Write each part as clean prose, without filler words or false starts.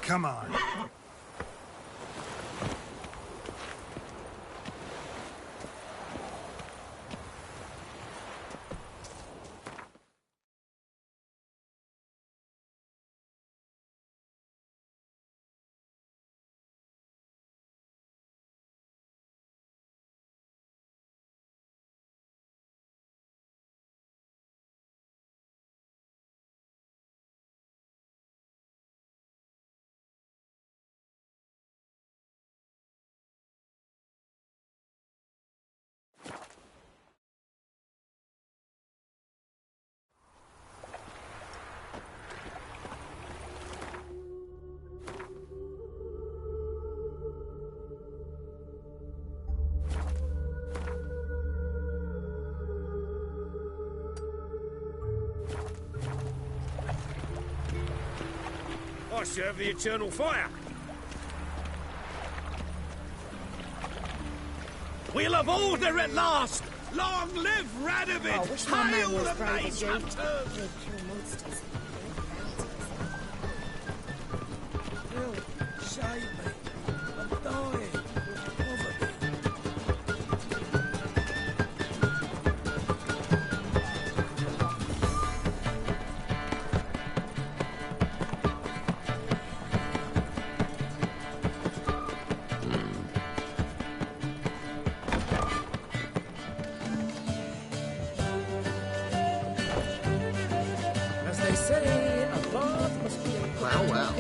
Come on. I serve the eternal fire. We'll have order at last! Long live Radovid! I wish my man Hail was the brave maids as you. have turned! They kill monsters. Bill, save me. I'm dying. Poverty. As they say, a bath must be a Well.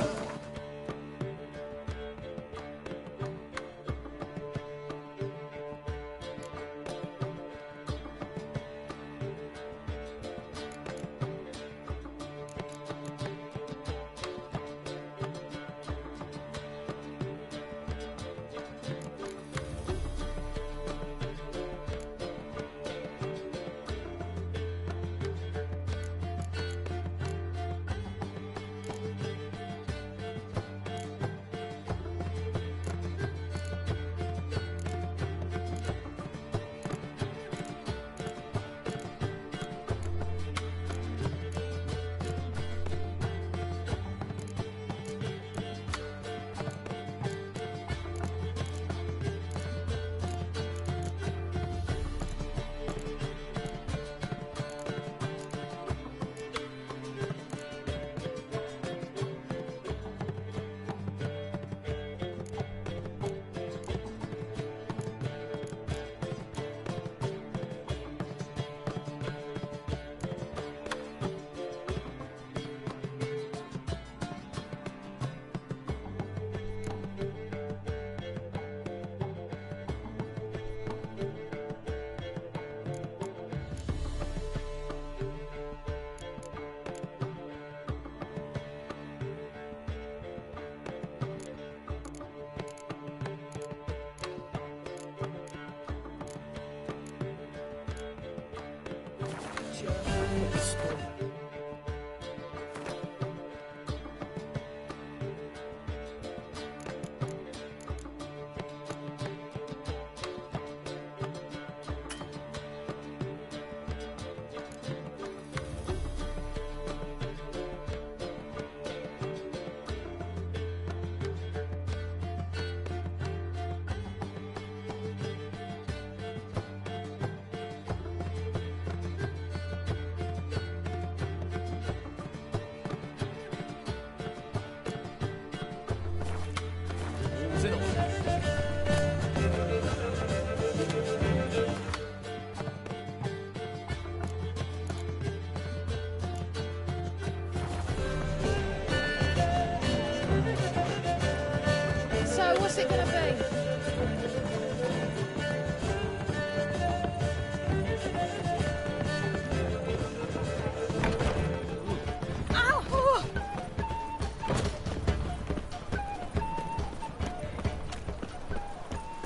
So, what's it gonna be?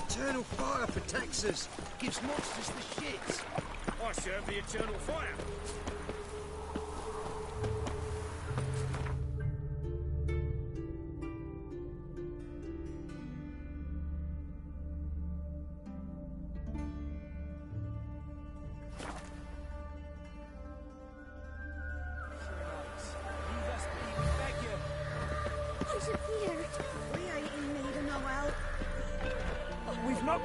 Eternal fire protects us. Gives monsters the shits. I serve the eternal fire. Disappear.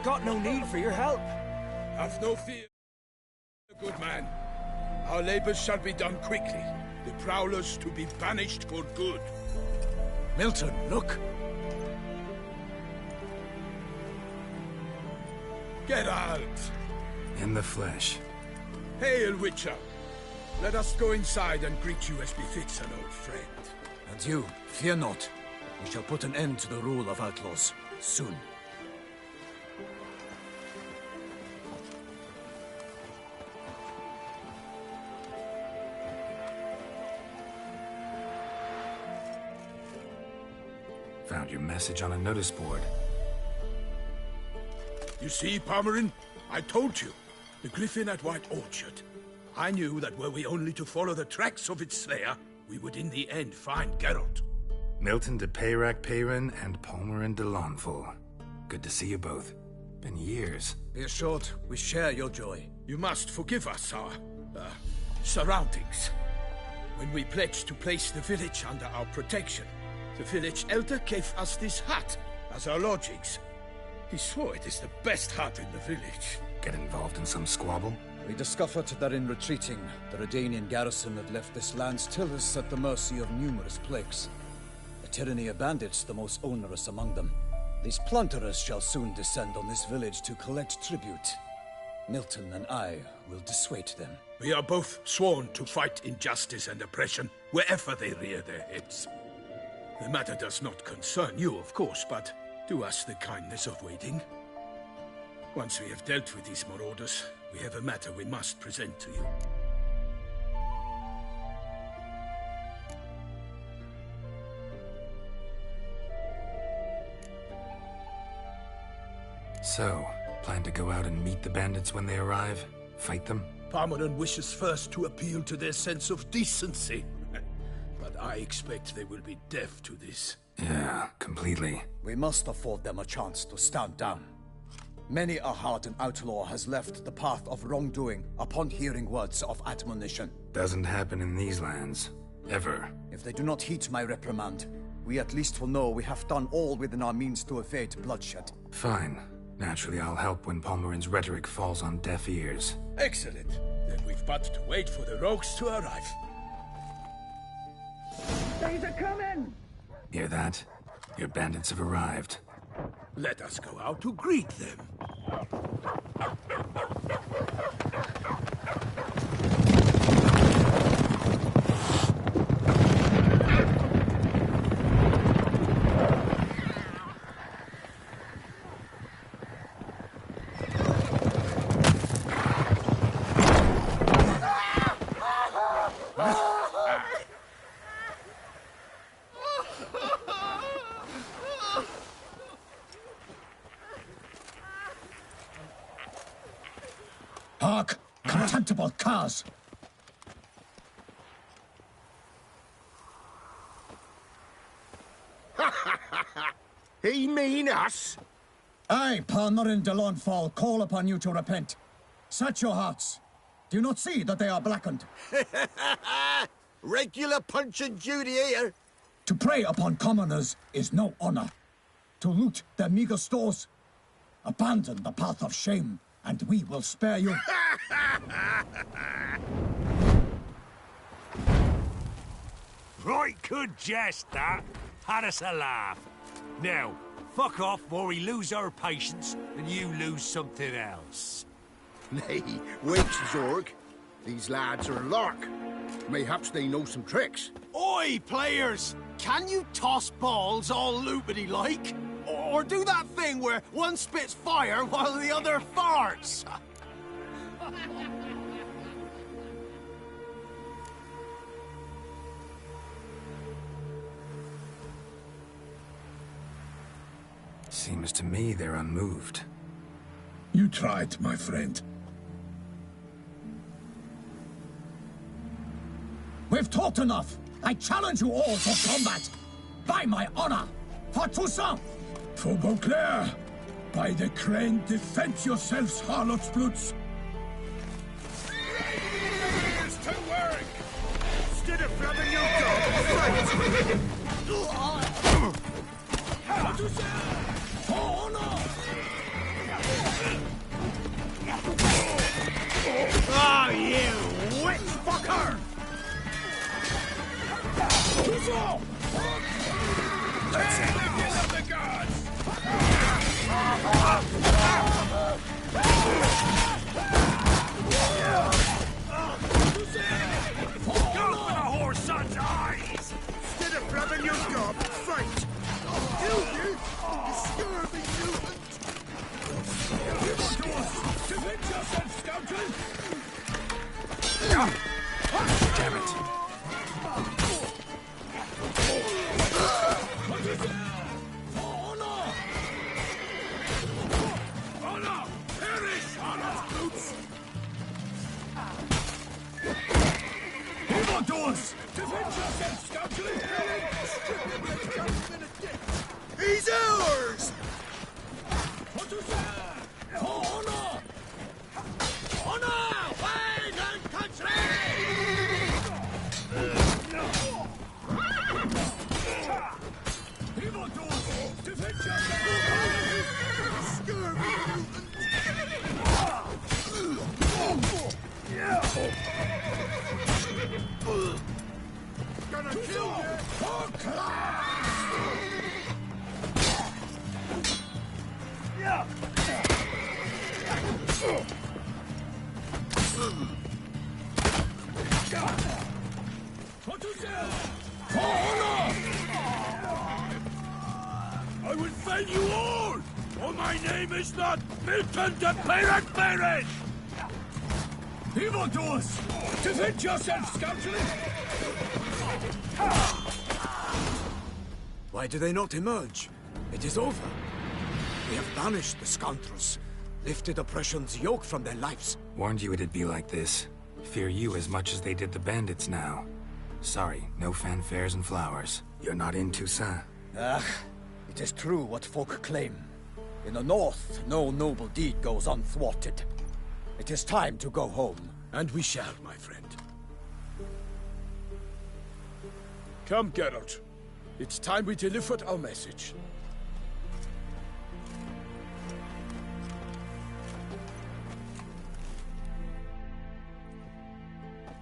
got no need for your help. Have no fear, good man. Our labors shall be done quickly. The prowlers to be banished for good. Milton, look. Get out! In the flesh. Hail, Witcher. Let us go inside and greet you as befits an old friend. And you, fear not. We shall put an end to the rule of outlaws, soon. Found your message on a notice board. You see, Palmerin? I told you. The griffin at White Orchard. I knew that were we only to follow the tracks of its slayer, we would in the end find Geralt. Milton de Peyrac Peyrin and Palmerin de Lawnful. Good to see you both. Been years. Be assured, we share your joy. You must forgive us our, surroundings. When we pledged to place the village under our protection, the village elder gave us this hut as our lodgings. He swore it is the best hut in the village. Get involved in some squabble? We discovered that in retreating, the Redanian garrison had left this land still is at the mercy of numerous plagues. A tyranny of bandits, the most onerous among them. These plunderers shall soon descend on this village to collect tribute. Milton and I will dissuade them. We are both sworn to fight injustice and oppression wherever they rear their heads. The matter does not concern you, of course, but do us the kindness of waiting. Once we have dealt with these marauders, we have a matter we must present to you. So, plan to go out and meet the bandits when they arrive? Fight them? Palmerin wishes first to appeal to their sense of decency. But I expect they will be deaf to this. Yeah, completely. We must afford them a chance to stand down. Many a hardened outlaw has left the path of wrongdoing upon hearing words of admonition. Doesn't happen in these lands. Ever. If they do not heed my reprimand, we at least will know we have done all within our means to evade bloodshed. Fine. Naturally, I'll help when Palmerin's rhetoric falls on deaf ears. Excellent. Then we've but to wait for the rogues to arrive. They's a coming! Hear that? Your bandits have arrived. Let us go out to greet them. Hark! Contemptible curs! He mean us? I, Palmerin de Lawnfall, call upon you to repent. Search your hearts. Do you not see that they are blackened? Regular punch and Judy here. To prey upon commoners is no honor. To loot their meager stores, abandon the path of shame, and we will spare you. Right good jest, that. Had us a laugh. Now, fuck off or we lose our patience and you lose something else. Nay, wait, Zorg. These lads are lark. Mayhaps they know some tricks. Oi, players! Can you toss balls all loopity-like? Or do that thing where one spits fire while the other farts? Seems to me they're unmoved. You tried, my friend. We've talked enough. I challenge you all to combat. By my honor. For Toussaint. For Beauclair, by the crane, defend yourselves, harlots' bloods. It's to work! Instead of grabbing your dog, fight! For honor. Oh, you witch fucker! Let's end this. The gods! Go for the whore's son's eyes! Instead of grabbing your gob, fight! You scurvy mutant! Defend yourself, scoundrel! Damn it. Honor! Perish, honor, brutes! Evildoers! Defend yourself, scoundrel! He's ours! Honor! Honor! Wide and country! Evildoers! Defend yourself! Scurvy mutant! Gonna kill you! I will fail you all, for my name is not Milton the Pirate Pirate! Evildoers! Defend yourself, scoundrel! Why do they not emerge? It is over. We have banished the scoundrels, lifted oppression's yoke from their lives. Warned you it'd be like this. Fear you as much as they did the bandits now. Sorry, no fanfares and flowers. You're not in Toussaint. Ah, it is true what folk claim. In the north, no noble deed goes unthwarted. It is time to go home. And we shall, my friend. Come, Geralt. It's time we delivered our message.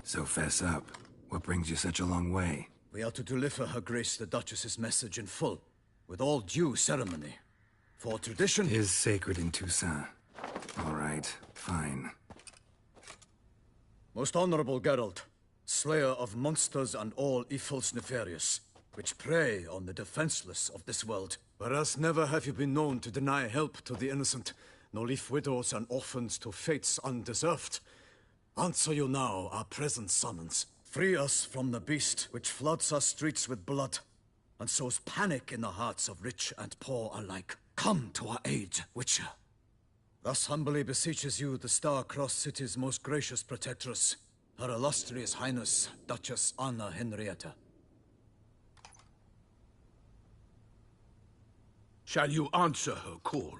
So fess up. What brings you such a long way? We are to deliver Her Grace the Duchess's message in full, with all due ceremony. For tradition... Is sacred in Toussaint. All right, fine. Most honorable Geralt, slayer of monsters and all evils nefarious, which prey on the defenseless of this world. Whereas never have you been known to deny help to the innocent, nor leave widows and orphans to fates undeserved. Answer you now our present summons. Free us from the beast which floods our streets with blood, and sows panic in the hearts of rich and poor alike. Come to our aid, Witcher. Thus humbly beseeches you the Star-Crossed City's most gracious protectress, Her Illustrious Highness, Duchess Anna Henrietta. Shall you answer her call?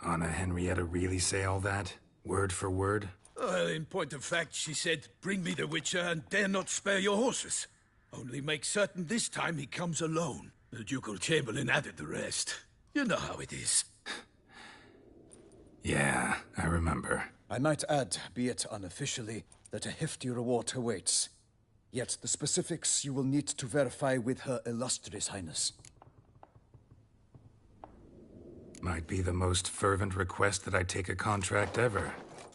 Anna Henrietta really say all that? Word for word? Well, in point of fact, she said, bring me the Witcher and dare not spare your horses. Only make certain this time he comes alone. The Ducal Chamberlain added the rest. You know how it is. Yeah, I remember. I might add, be it unofficially, that a hefty reward awaits. Yet the specifics you will need to verify with Her Illustrious Highness. Might be the most fervent request that I take a contract ever.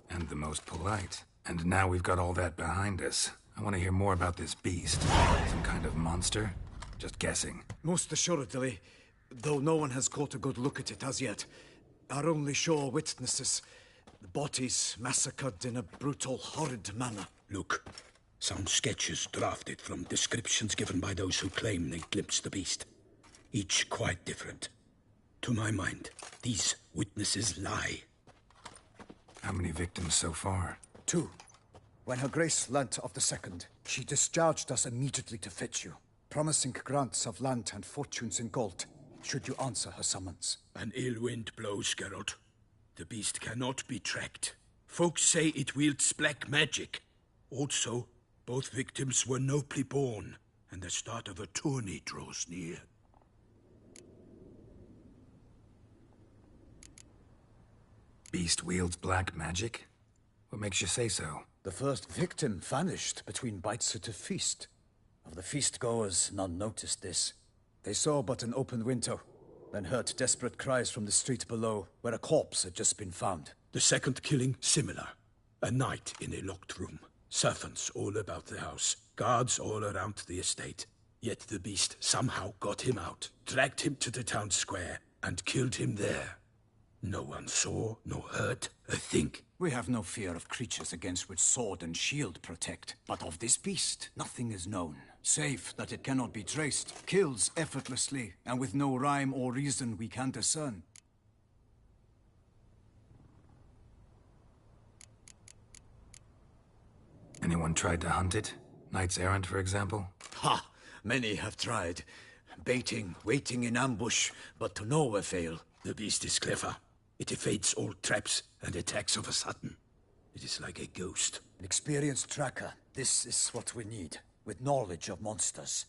And the most polite. And now we've got all that behind us. I want to hear more about this beast. Some kind of monster? Just guessing. Most assuredly, though no one has caught a good look at it as yet. Our only sure witnesses, the bodies massacred in a brutal, horrid manner. Look, some sketches drafted from descriptions given by those who claim they glimpsed the beast. Each quite different. To my mind, these witnesses lie. How many victims so far? 2. When Her Grace learnt of the second, she discharged us immediately to fetch you, promising grants of land and fortunes in gold, should you answer her summons. An ill wind blows, Geralt. The beast cannot be tracked. Folks say it wields black magic. Also, both victims were nobly born, and the start of a tourney draws near. Beast wields black magic? What makes you say so? The first victim vanished between bites at a feast. Of the feast-goers, none noticed this. They saw but an open window, then heard desperate cries from the street below, where a corpse had just been found. The second killing, similar. A night in a locked room. Servants all about the house. Guards all around the estate. Yet the beast somehow got him out, dragged him to the town square, and killed him there. No one saw, nor heard a thing. We have no fear of creatures against which sword and shield protect. But of this beast, nothing is known. Save that it cannot be traced, kills effortlessly, and with no rhyme or reason we can discern. Anyone tried to hunt it? Knights errant, for example? Ha! Many have tried. Baiting, waiting in ambush, but to no avail. The beast is clever. It evades all traps and attacks of a sudden. It is like a ghost. An experienced tracker. This is what we need, with knowledge of monsters.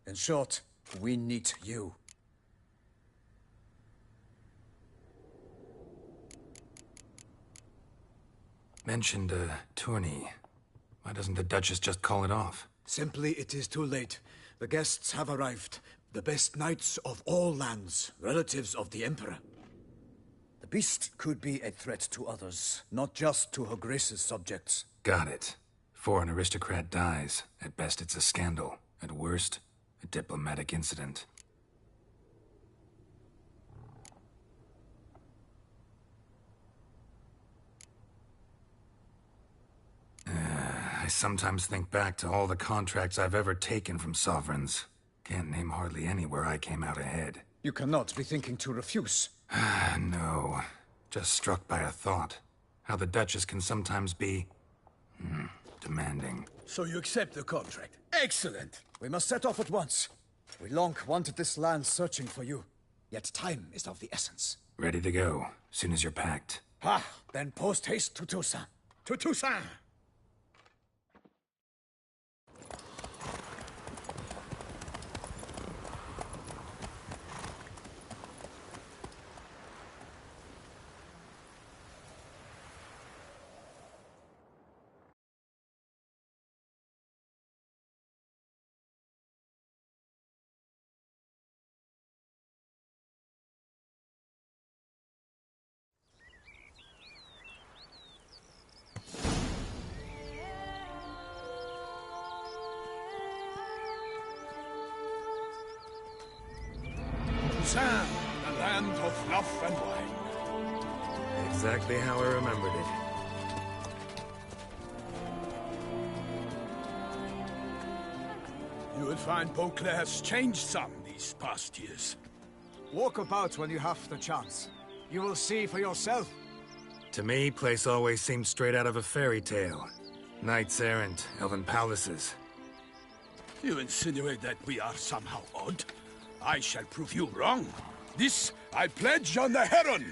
In short, we need you. Mentioned a tourney. Why doesn't the Duchess just call it off? Simply, it is too late. The guests have arrived. The best knights of all lands, relatives of the Emperor. The beast could be a threat to others, not just to Her Grace's subjects. Got it. Before an aristocrat dies, at best it's a scandal. At worst, a diplomatic incident. I sometimes think back to all the contracts I've ever taken from sovereigns. Can't name hardly any where I came out ahead. You cannot be thinking to refuse. No. Just struck by a thought. How the Duchess can sometimes be... demanding. So you accept the contract. Excellent! We must set off at once. We long wanted this land searching for you. Yet time is of the essence. Ready to go, soon as you're packed. Ha! Then post haste to Toussaint. To Toussaint! Toussaint, the land of love and wine. Exactly how I remembered it. You will find Beauclair has changed some these past years. Walk about when you have the chance. You will see for yourself. To me, place always seemed straight out of a fairy tale. Knights errant, elven palaces. You insinuate that we are somehow odd? I shall prove you wrong. This I pledge on the Heron.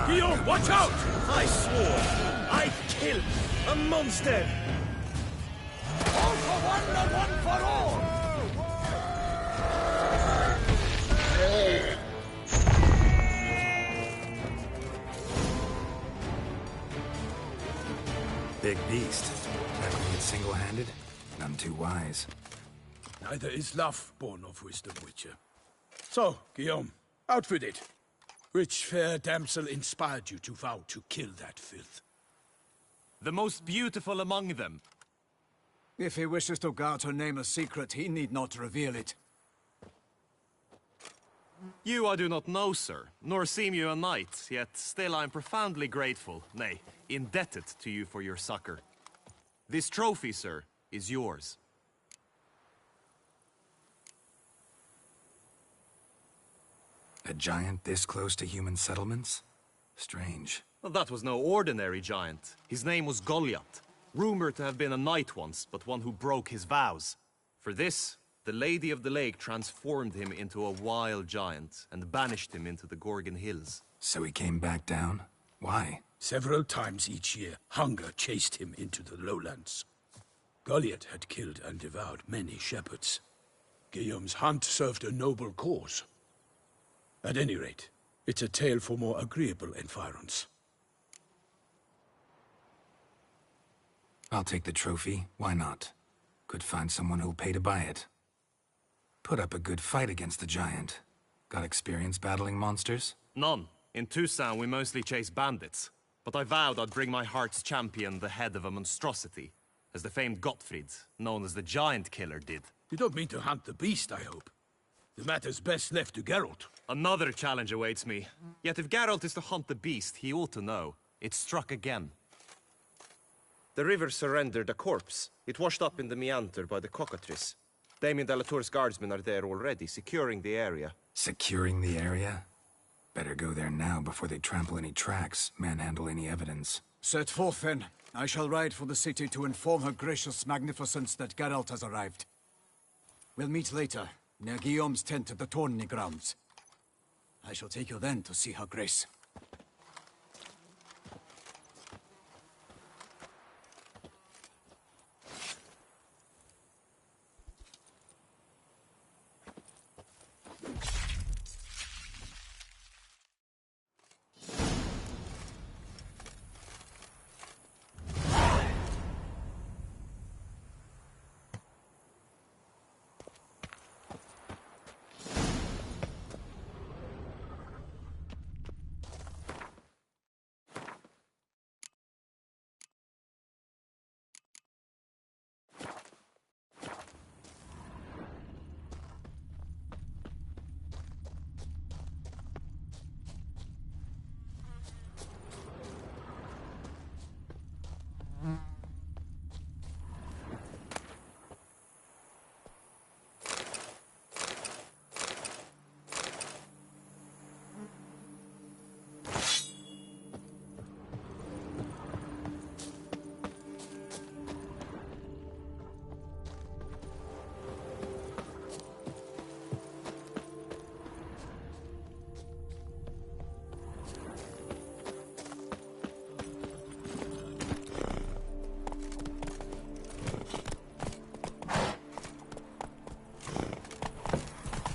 Guillaume, watch out! I swore I'd kill a monster! All for one and one for all! Big beast. Tackling it single-handed? None too wise. Neither is love born of wisdom, Witcher. So, Guillaume, out with it. Which fair damsel inspired you to vow to kill that filth? The most beautiful among them. If he wishes to guard her name a secret, he need not reveal it. You I do not know, sir, nor seem you a knight, yet still I am profoundly grateful, nay, indebted to you for your succor. This trophy, sir, is yours. A giant this close to human settlements? Strange. Well, that was no ordinary giant. His name was Goliath, rumored to have been a knight once, but one who broke his vows. For this, the Lady of the Lake transformed him into a wild giant and banished him into the Gorgon Hills. So he came back down? Why? Several times each year, hunger chased him into the lowlands. Goliath had killed and devoured many shepherds. Guillaume's hunt served a noble cause. At any rate, it's a tale for more agreeable environs. I'll take the trophy. Why not? Could find someone who'll pay to buy it. Put up a good fight against the giant. Got experience battling monsters? None. In Toussaint we mostly chase bandits. But I vowed I'd bring my heart's champion the head of a monstrosity, as the famed Gottfried, known as the Giant Killer, did. You don't mean to hunt the beast, I hope. The matter's best left to Geralt. Another challenge awaits me. Yet if Geralt is to hunt the beast, he ought to know. It struck again. The river surrendered a corpse. It washed up in the meander by the cockatrice. Damien de la Tour's guardsmen are there already, securing the area. Securing the area? Better go there now before they trample any tracks, manhandle any evidence. Set forth, then. I shall ride for the city to inform her gracious magnificence that Geralt has arrived. We'll meet later, near Guillaume's tent at the tourney grounds. I shall take you then to see her grace.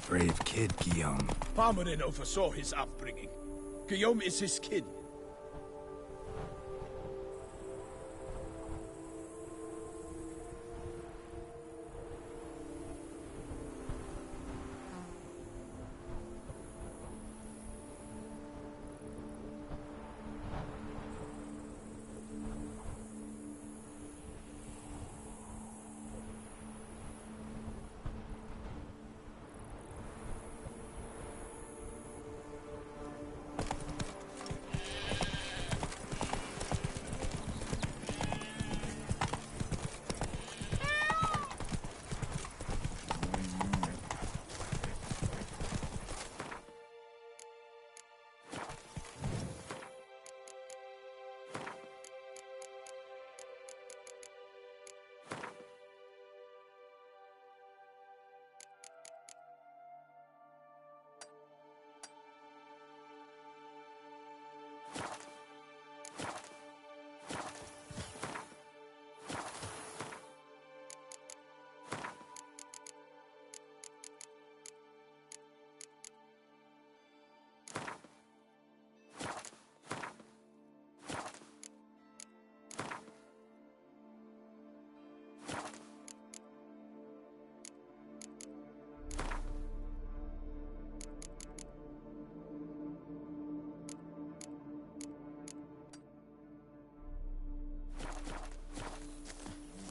Brave kid, Guillaume. Parmanin oversaw his upbringing. Guillaume is his kin.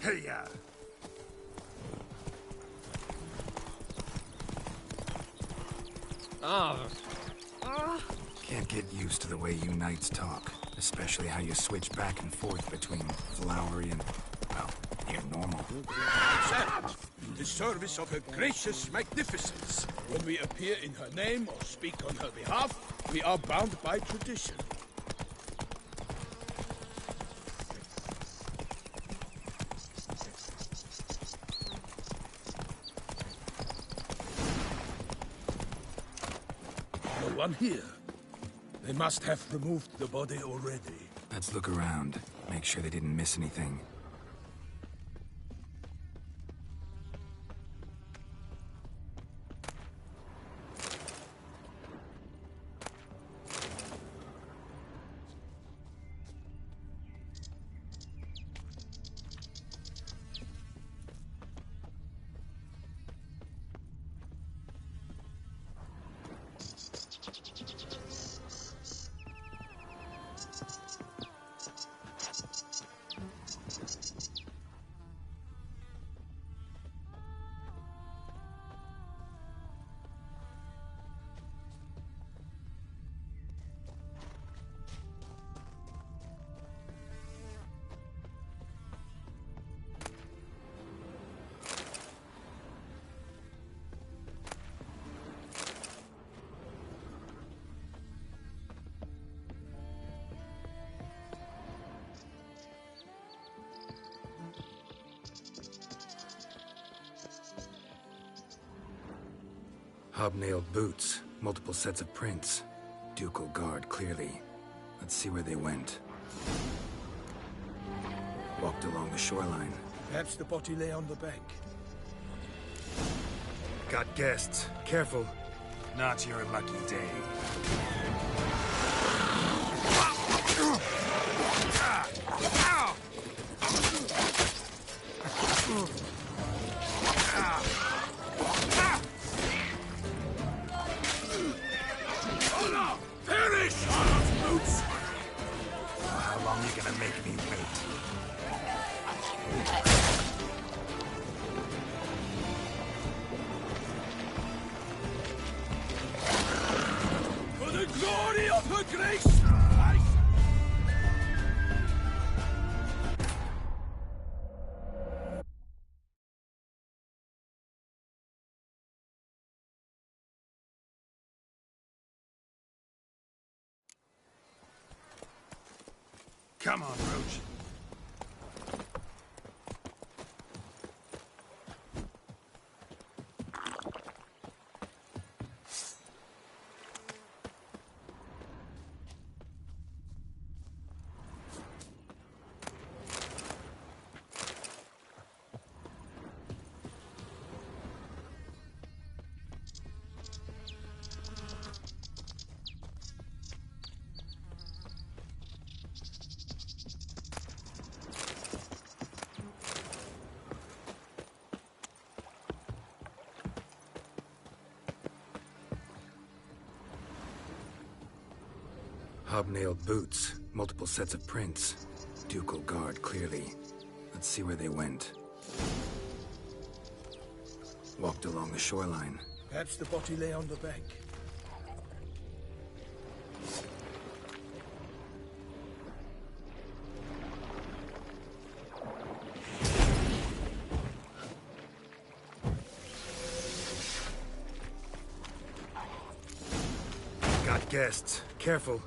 Hey-ya! Can't get used to the way you knights talk. Especially how you switch back and forth between flowery and, well, near normal. In the service of her gracious magnificence. When we appear in her name or speak on her behalf, we are bound by tradition. No one here. They must have removed the body already. Let's look around. Make sure they didn't miss anything. Hobnailed boots, multiple sets of prints. Ducal guard, clearly. Let's see where they went. Walked along the shoreline. Perhaps the body lay on the bank. Got guests. Careful. Not your lucky day. How long you gonna make me wait? For the glory of her grace! Come on, Roach. Hobnailed boots, multiple sets of prints. Ducal guard, clearly. Let's see where they went. Walked along the shoreline. Perhaps the body lay on the bank. Got guests. Careful.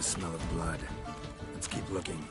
smell of blood. Let's keep looking.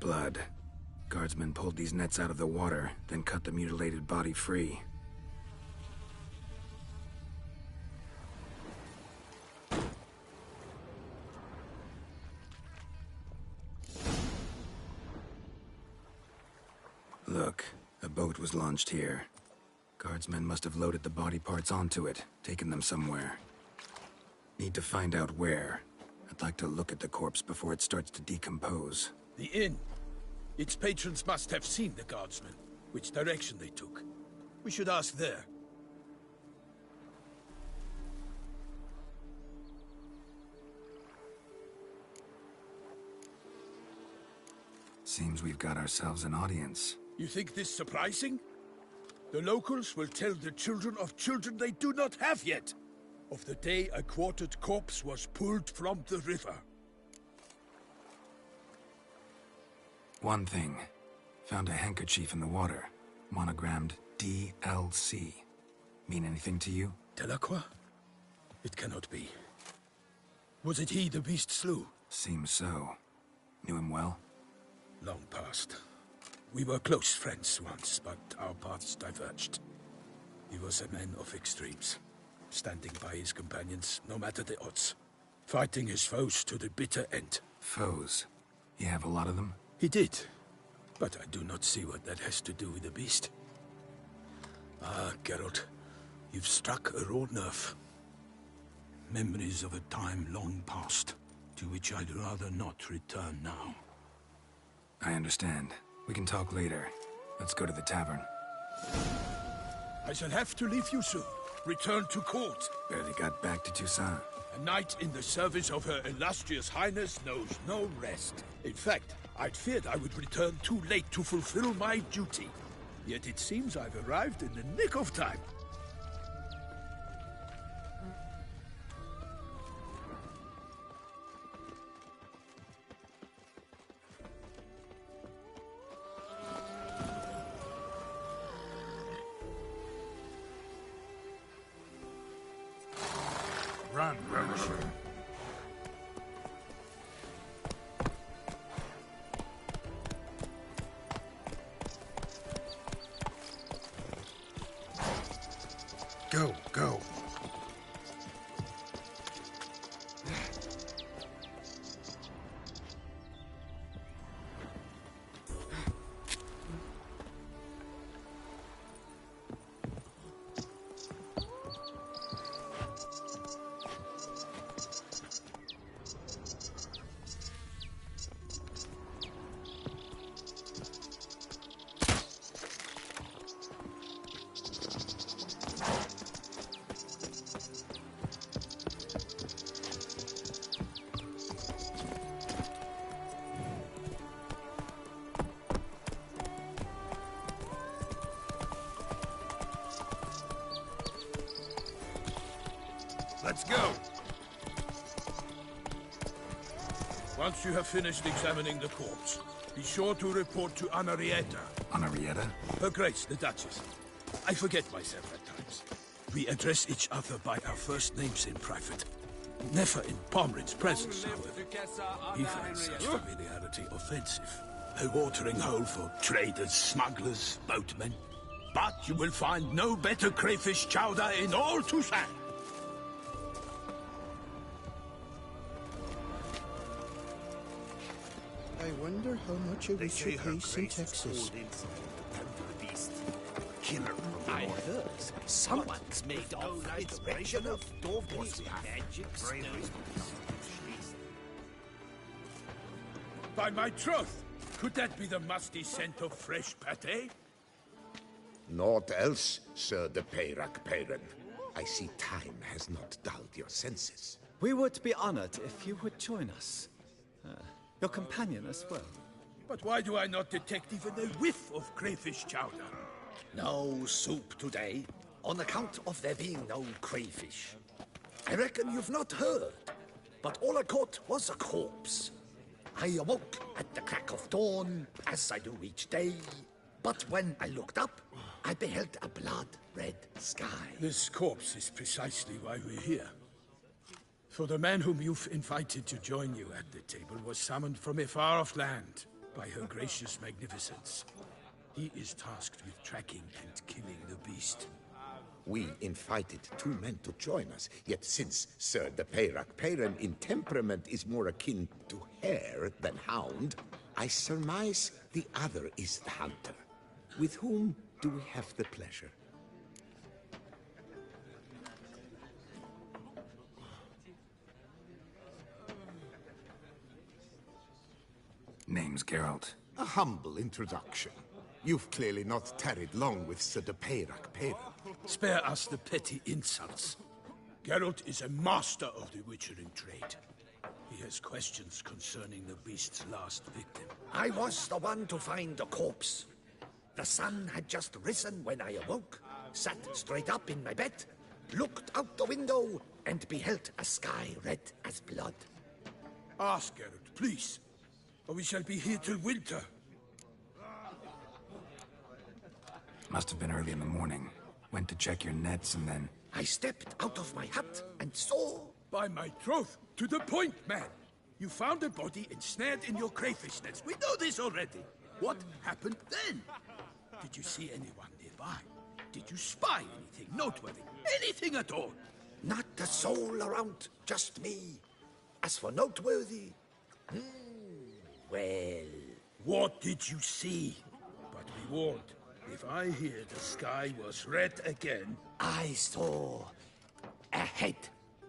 Blood. Guardsmen pulled these nets out of the water, then cut the mutilated body free. Look, a boat was launched here. Guardsmen must have loaded the body parts onto it, taken them somewhere. Need to find out where. I'd like to look at the corpse before it starts to decompose. The inn. Its patrons must have seen the guardsmen, which direction they took. We should ask there. Seems we've got ourselves an audience. You think this surprising? The locals will tell the children of children they do not have yet, of the day a quartered corpse was pulled from the river. One thing. Found a handkerchief in the water. Monogrammed DLC. Mean anything to you? Delacroix? It cannot be. Was it he the beast slew? Seems so. Knew him well? Long past. We were close friends once, but our paths diverged. He was a man of extremes, standing by his companions, no matter the odds. Fighting his foes to the bitter end. Foes? You have a lot of them? He did, but I do not see what that has to do with the beast. Ah, Geralt, you've struck a raw nerve. Memories of a time long past, to which I'd rather not return now. I understand. We can talk later. Let's go to the tavern. I shall have to leave you soon. Return to court. Barely got back to Toussaint. A knight in the service of Her Illustrious Highness knows no rest. In fact, I'd feared I would return too late to fulfill my duty. Yet it seems I've arrived in the nick of time. Run, Roach. Go, go. Let's go! Once you have finished examining the corpse, be sure to report to Anarietta. Anarietta? Her Grace, the Duchess. I forget myself at times. We address each other by our first names in private. Never in Pomrin's presence, however. He finds such familiarity offensive. A watering hole for traders, smugglers, boatmen. But you will find no better crayfish chowder in all Toussaint. I wonder how much it would pay in Texas. Killer from the north. Someone's made off with a direction of Dovey's magic stone. By my troth, could that be the musty scent of fresh pate? Naught else, Sir de Peyrac-Peyran. I see time has not dulled your senses. We would be honored if you would join us. Your companion as well. But why do I not detect even a whiff of crayfish chowder? No soup today, on account of there being no crayfish. I reckon you've not heard, but all I caught was a corpse. I awoke at the crack of dawn, as I do each day, but when I looked up, I beheld a blood-red sky. This corpse is precisely why we're here. For the man whom you've invited to join you at the table was summoned from a far-off land by her gracious magnificence. He is tasked with tracking and killing the beast. We invited 2 men to join us, yet since Sir de Peyrac-Peyran in temperament is more akin to hare than hound, I surmise the other is the hunter. With whom do we have the pleasure? Name's Geralt. A humble introduction. You've clearly not tarried long with Sir de Peyrac-Peyran. Spare us the petty insults. Geralt is a master of the witchering trade. He has questions concerning the beast's last victim. I was the one to find the corpse. The sun had just risen when I awoke, sat straight up in my bed, looked out the window, and beheld a sky red as blood. Ask Geralt, please, or we shall be here till winter. Must have been early in the morning. Went to check your nets and then... I stepped out of my hut and saw... By my troth, to the point, man. You found a body ensnared in your crayfish nets. We know this already. What happened then? Did you see anyone nearby? Did you spy anything noteworthy? Anything at all? Not a soul around, just me. As for noteworthy... well... What did you see? But be warned, if I hear the sky was red again... I saw a head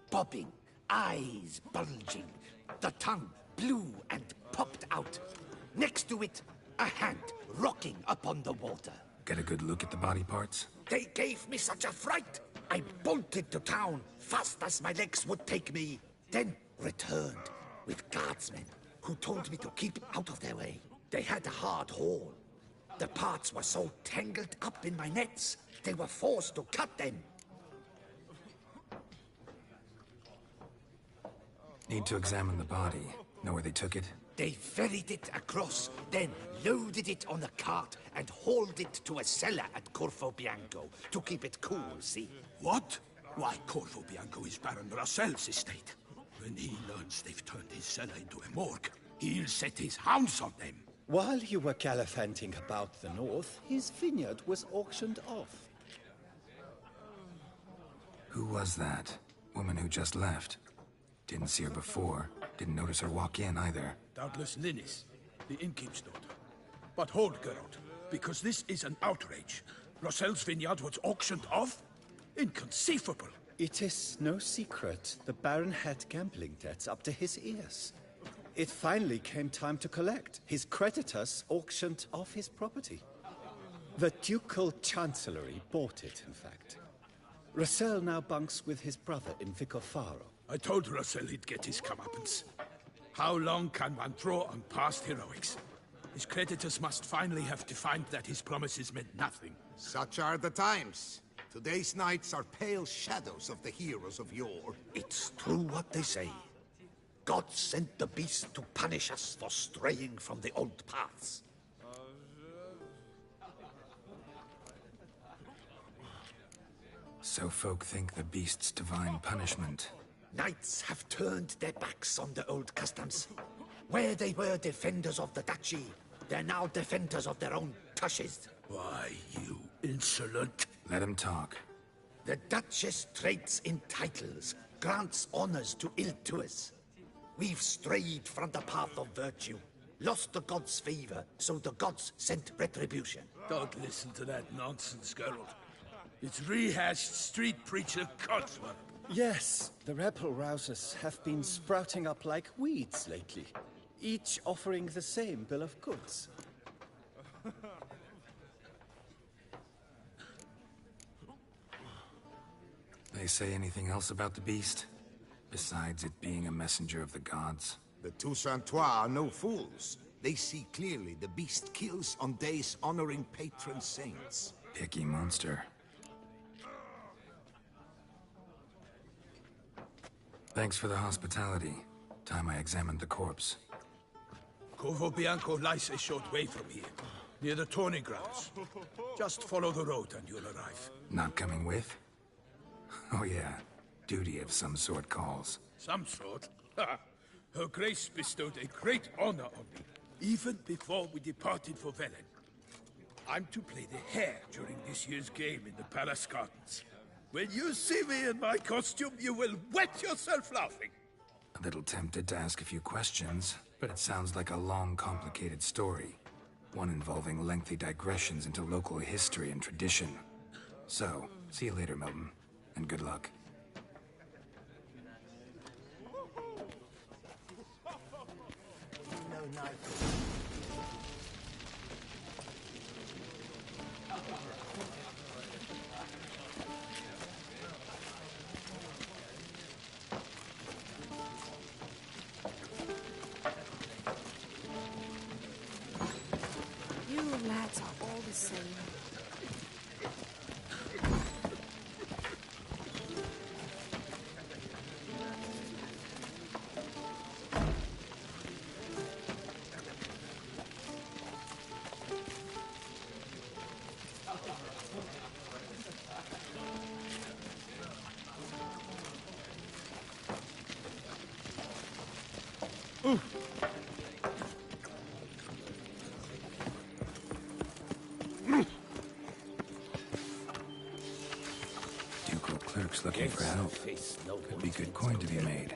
bobbing, eyes bulging, the tongue blew and popped out. Next to it, a hand rocking upon the water. Get a good look at the body parts? They gave me such a fright. I bolted to town fast as my legs would take me, then returned with guardsmen who told me to keep out of their way. They had a hard haul. The parts were so tangled up in my nets, they were forced to cut them. Need to examine the body. Know where they took it? They ferried it across, then loaded it on a cart and hauled it to a cellar at Corvo Bianco to keep it cool, see? What? Why, Corvo Bianco is Baron Rossel's estate. When he learns they've turned his cellar into a morgue, he'll set his hounds on them. While you were gallivanting about the north, his vineyard was auctioned off. Who was that? Woman who just left. Didn't see her before. Didn't notice her walk in either. Doubtless Linnis, the innkeep's daughter. But hold, Geralt, because this is an outrage. Rossel's vineyard was auctioned off? Inconceivable. It is no secret the Baron had gambling debts up to his ears. It finally came time to collect. His creditors auctioned off his property. The Ducal Chancellery bought it, in fact. Rossel now bunks with his brother in Vicofaro. I told Rossel he'd get his comeuppance. How long can one draw on past heroics? His creditors must finally have to find that his promises meant nothing. Such are the times. Today's knights are pale shadows of the heroes of yore. It's true what they say. God sent the beast to punish us for straying from the old paths. So folk think the beast's divine punishment. Knights have turned their backs on the old customs. Where they were defenders of the duchy, they're now defenders of their own tushes. Why, you insolent... Let him talk. The Duchess trades in titles, grants honors to ill-doers. We've strayed from the path of virtue, lost the gods' favor, so the gods sent retribution. Don't listen to that nonsense, Geralt. It's rehashed street preacher codswallop. Yes, the rebel rousers have been sprouting up like weeds lately, each offering the same bill of goods. They say anything else about the beast? Besides it being a messenger of the gods? The Toussaintois are no fools. They see clearly the beast kills on days honoring patron saints. Picky monster. Thanks for the hospitality. Time I examined the corpse. Corvo Bianco lies a short way from here, near the tourney grounds. Just follow the road and you'll arrive. Not coming with? Oh yeah, duty of some sort calls. Some sort? Ha! Her Grace bestowed a great honor on me, even before we departed for Velen. I'm to play the hare during this year's game in the palace gardens. When you see me in my costume, you will wet yourself laughing. A little tempted to ask a few questions, but it sounds like a long, complicated story. One involving lengthy digressions into local history and tradition. So, see you later, Milton, and good luck. You lads are all the same. Ducal clerks looking for help. Could be good coin to be made.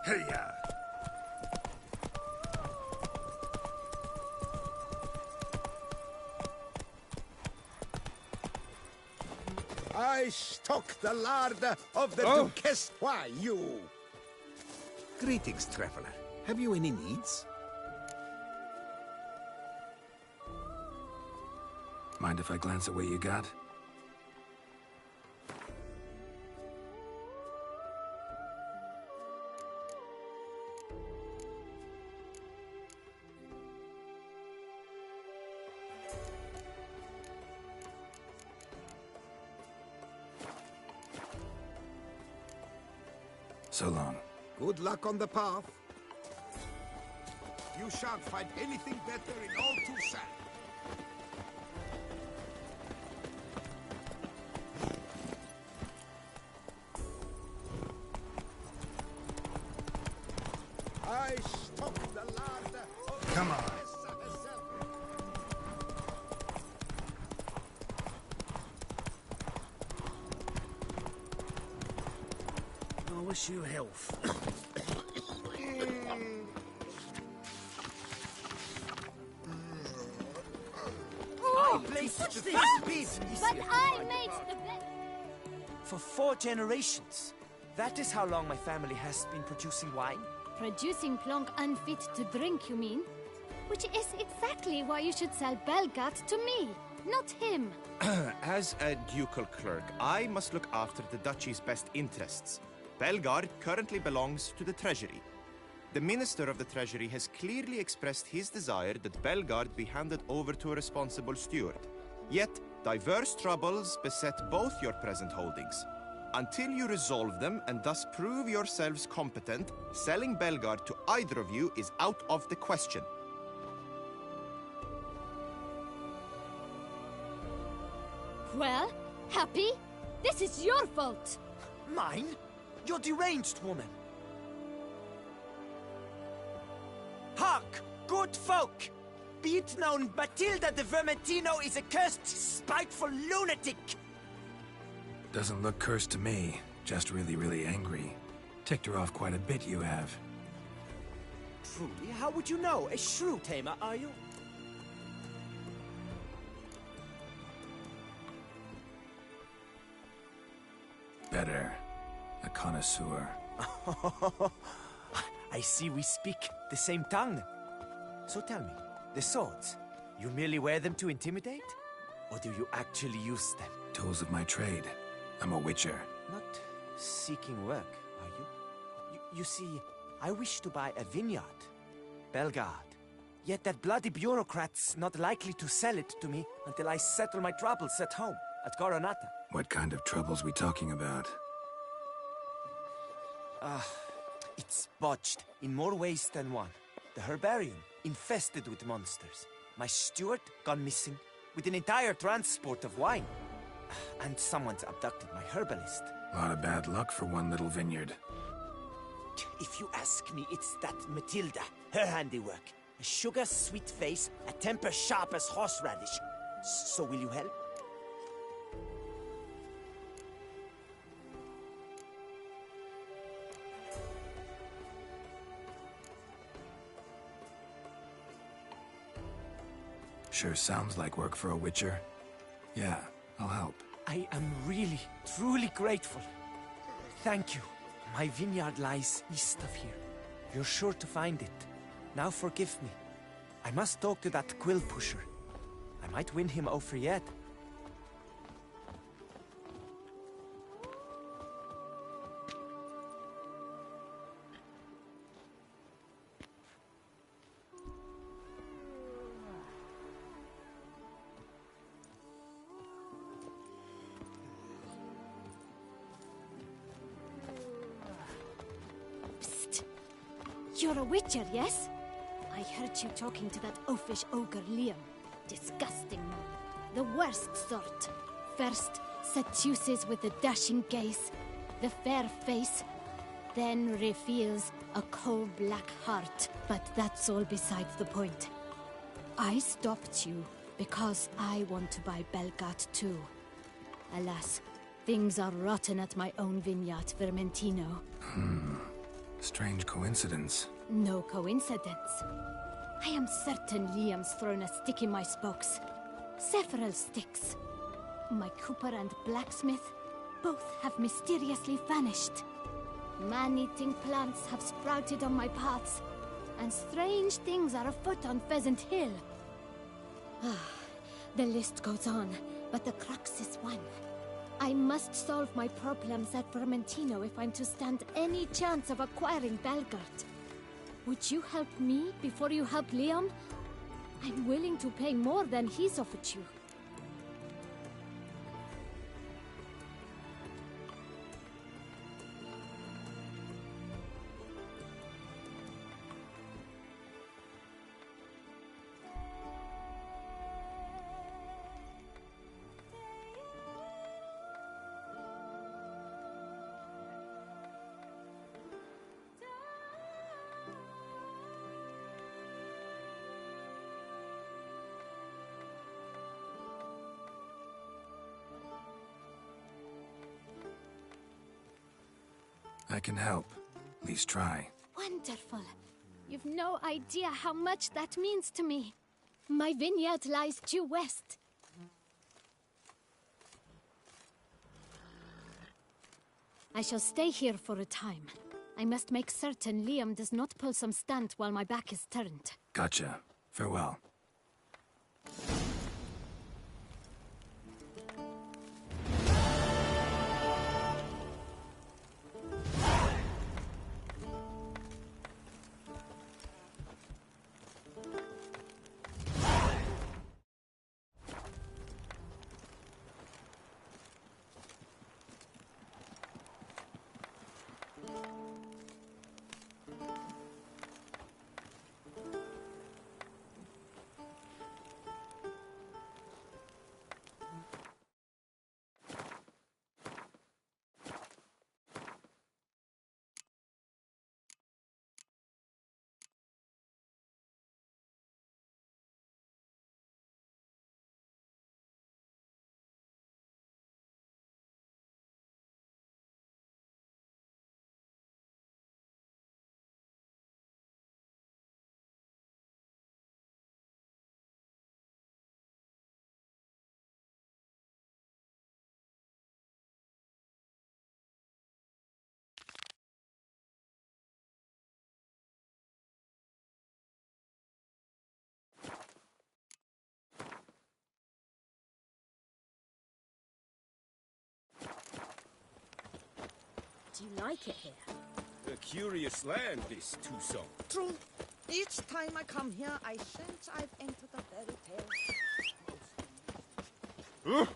Hey-ya! I stock the larder of the Duchess. Why, you? Greetings, traveler. Have you any needs? Mind if I glance at what you got? So long. Good luck on the path. You shan't find anything better in all Toussaint. I stock the larder. Come on. I wish you health. I placed the first piece. But I made the best. For 4 generations. That is how long my family has been producing wine. Producing plonk unfit to drink, you mean? Which is exactly why you should sell Belgat to me, not him. As a ducal clerk, I must look after the duchy's best interests. Belgard currently belongs to the treasury. The Minister of the Treasury has clearly expressed his desire that Belgard be handed over to a responsible steward. Yet, diverse troubles beset both your present holdings. Until you resolve them and thus prove yourselves competent, selling Belgard to either of you is out of the question. Well, Happy? This is your fault. Mine? You're deranged, woman. Hark, good folk! Be it known, Matilda de Vermentino is a cursed, spiteful lunatic! Doesn't look cursed to me. Just really, really angry. Ticked her off quite a bit, you have. Truly, how would you know? A shrew tamer, are you? Better. A connoisseur. I see we speak the same tongue. So tell me, the swords, you merely wear them to intimidate? Or do you actually use them? Tools of my trade. I'm a witcher. Not seeking work, are you? You see, I wish to buy a vineyard. Belgard. Yet that bloody bureaucrat's not likely to sell it to me until I settle my troubles at home, at Coronata. What kind of troubles we talking about? It's botched in more ways than one. The herbarium, infested with monsters. My steward, gone missing, with an entire transport of wine. And someone's abducted my herbalist. A lot of bad luck for one little vineyard. If you ask me, it's that Matilda, her handiwork. A sugar-sweet face, a temper sharp as horseradish. So will you help? Sure sounds like work for a witcher. Yeah, I'll help. I am really, truly grateful. Thank you. My vineyard lies east of here. You're sure to find it. Now forgive me. I must talk to that quill pusher. I might win him over yet. You're a witcher, yes? I heard you talking to that oafish ogre Liam. Disgusting man. The worst sort. First, seduces with the dashing gaze, the fair face, then reveals a coal-black heart. But that's all besides the point. I stopped you because I want to buy Belgat too. Alas, things are rotten at my own vineyard, Vermentino. Strange coincidence. No coincidence. I am certain Liam's thrown a stick in my spokes. Several sticks. My cooper and blacksmith both have mysteriously vanished. Man-eating plants have sprouted on my paths, and strange things are afoot on Pheasant Hill. The list goes on, but the crux is one. I must solve my problems at Vermentino if I'm to stand any chance of acquiring Belgard. Would you help me before you help Liam? I'm willing to pay more than he's offered you. I can help. At least try. Wonderful. You've no idea how much that means to me. My vineyard lies due west. I shall stay here for a time. I must make certain Liam does not pull some stunt while my back is turned. Gotcha. Farewell. Do you like it here? A curious land, this Tucson. True. Each time I come here, I sense I've entered a fairy tale.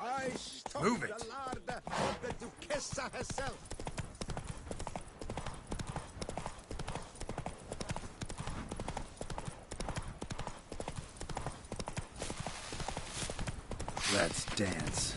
I stop Move it. the larder of the Duquesa herself. Let's dance.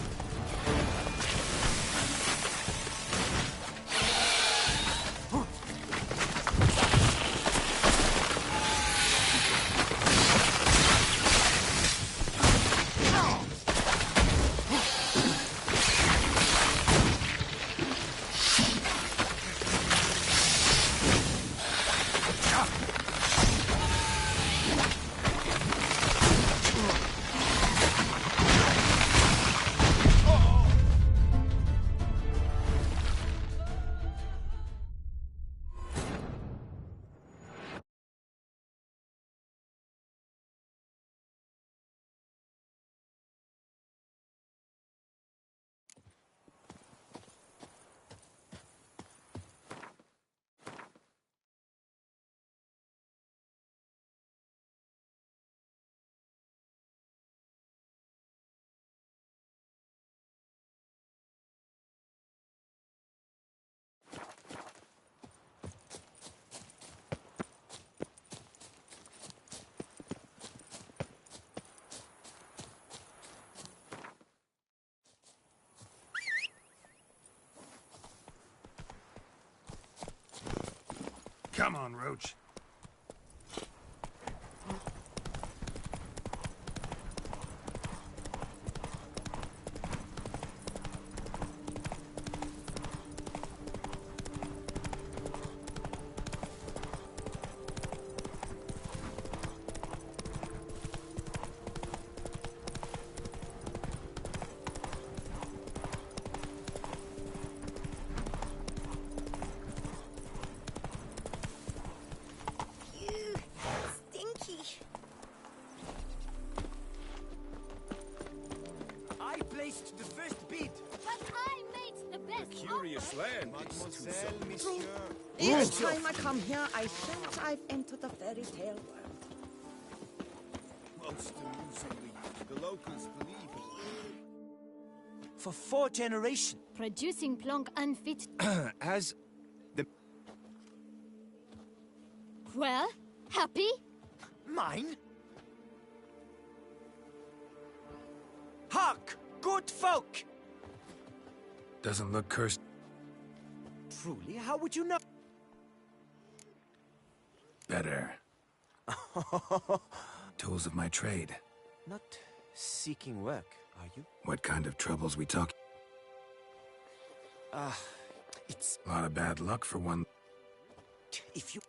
Come on, Roach. lost the first bid. But I made the best. Curious land, this Mademoiselle, Tucson. monsieur. Each time I come here, I think I've entered a fairy tale world. Most amusingly, the locals believe it. For 4 generations. Producing plonk unfit. As the... Well, happy? Mine? Hark, good folk! Doesn't look cursed. Truly, how would you know? Better. Tools of my trade. Not seeking work, are you? What kind of troubles we talk? It's... A lot of bad luck for one. If you...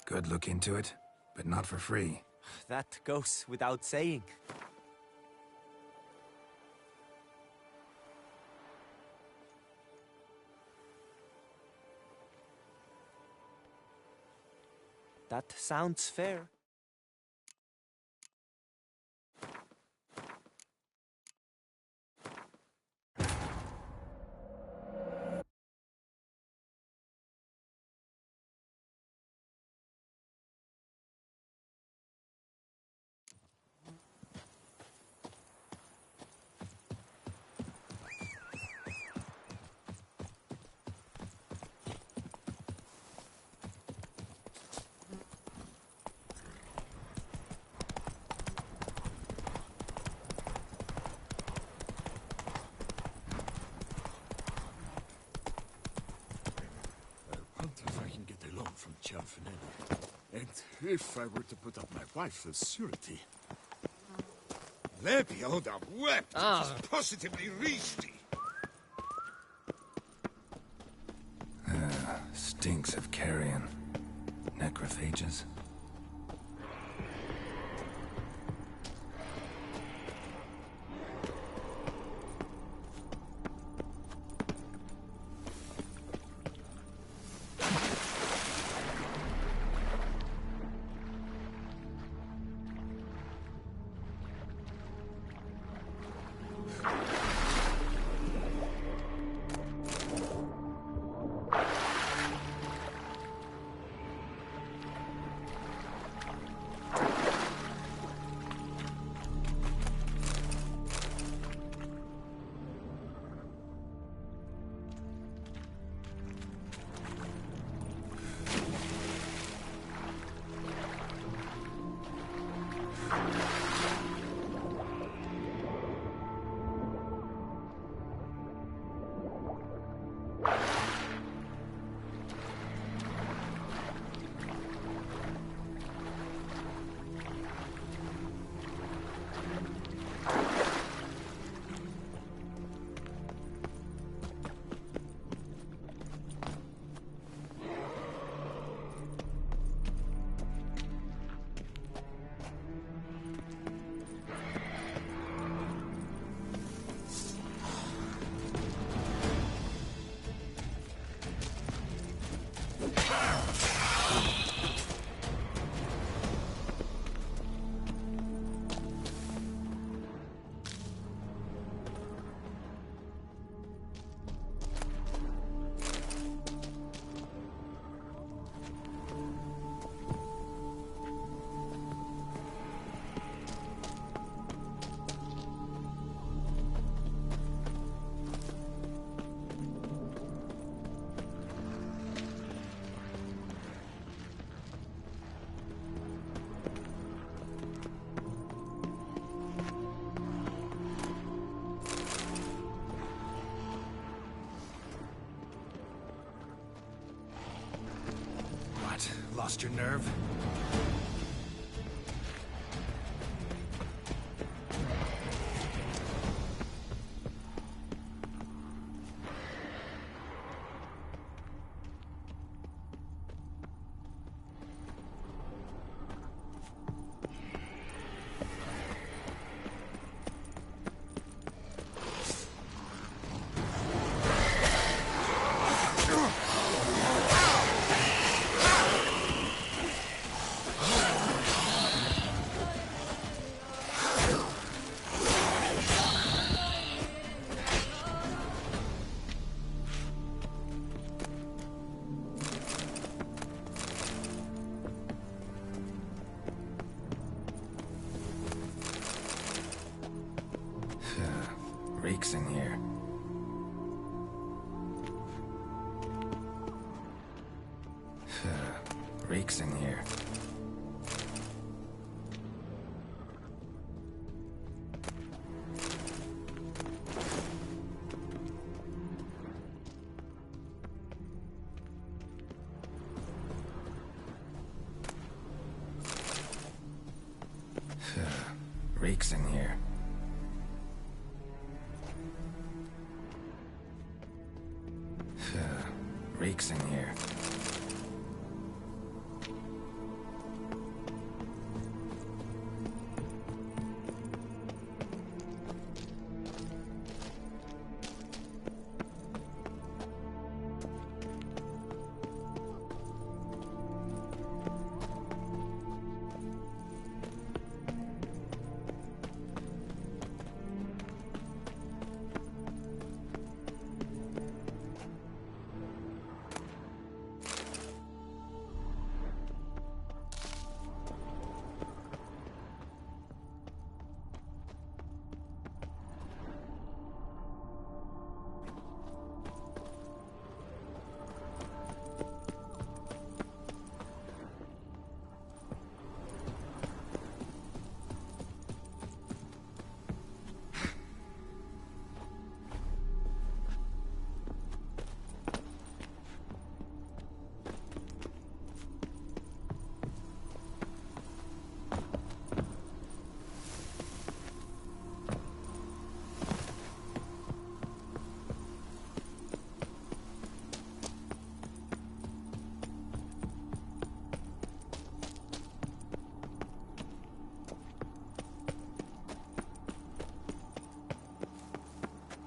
Good look into it, but not for free. That goes without saying. That sounds fair. From Cianfanelli. And if I were to put up my wife as surety... Lebioda wept! It was positively risky! Stinks of carrion. Necrophages. Lost your nerve? reeks in here. Reeks in here. Reeks in here. Reeks in here.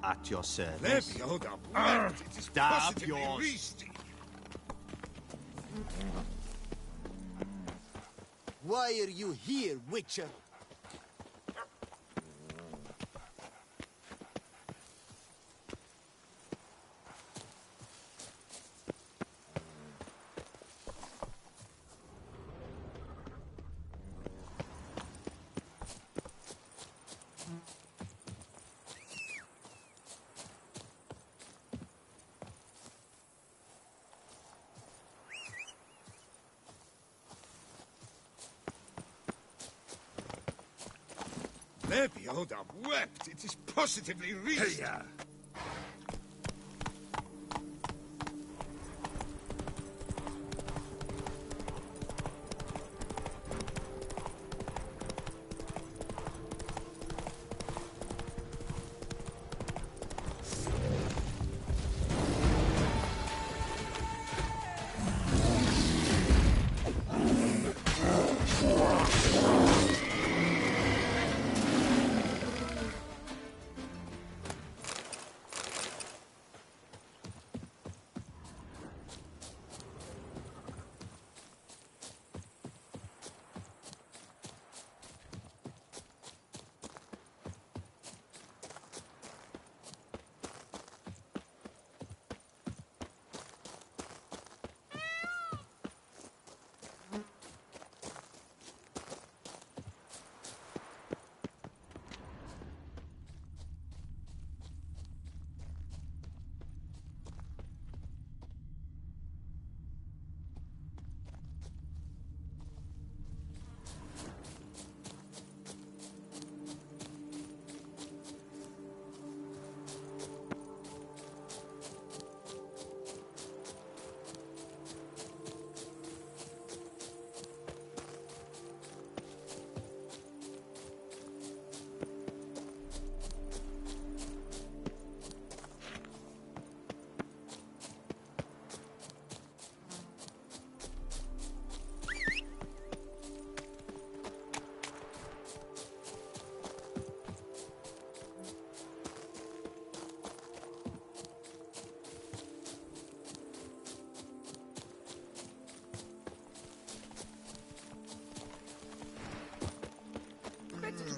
At your service. Let me hold up. It is Dab positively yours. reasty. Why are you here, Witcher? Levioda wept. It is positively reasty.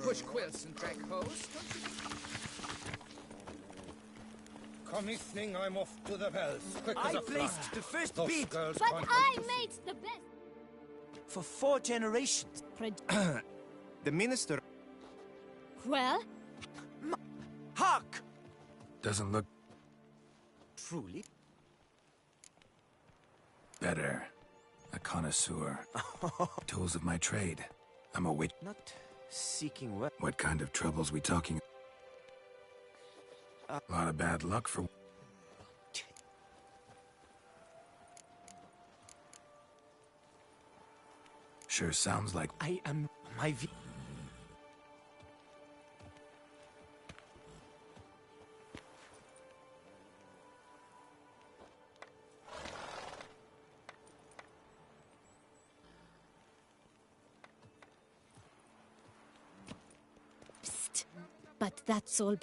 Push quilts and drag hose, don't you think? Commissioning, I'm off to the bells, quick as I a flash. placed the first Those beat. girls But can't I wait to made the best. For 4 generations. The minister... Well? Hark! Doesn't look Truly? better. A connoisseur. Tools of my trade. I'm a witch. Not seeking what? What kind of troubles we talking? A lot of bad luck for... Sure sounds like... I am my Psst. But that's all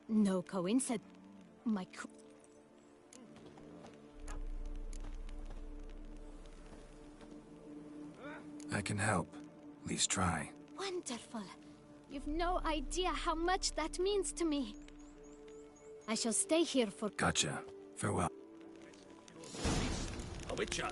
No coincidence. My I can help. At least try. Wonderful. You've no idea how much that means to me. I shall stay here for... Gotcha. Farewell. A witcher.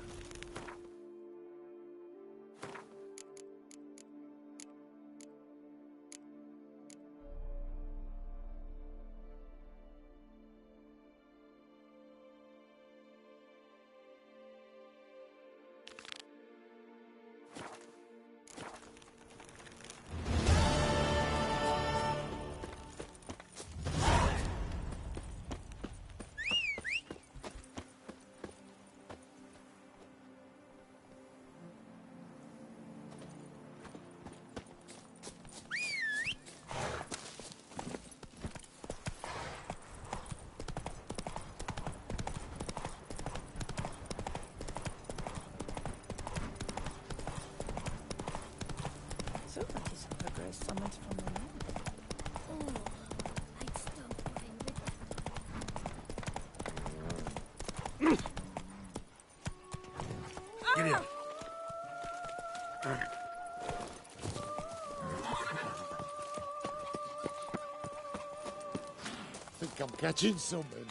Summoned from the land. Oh, I'd stop worrying with Get in. Think I'm catching something.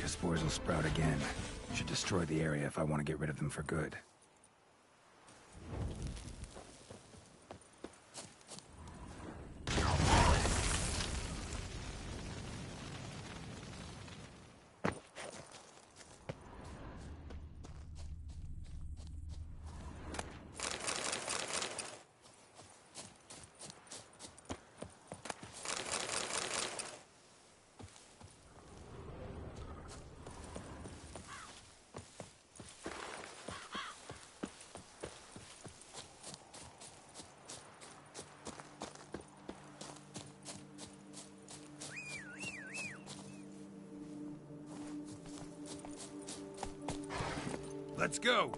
Spores will sprout again. Should destroy the area if I want to get rid of them for good. Let's go.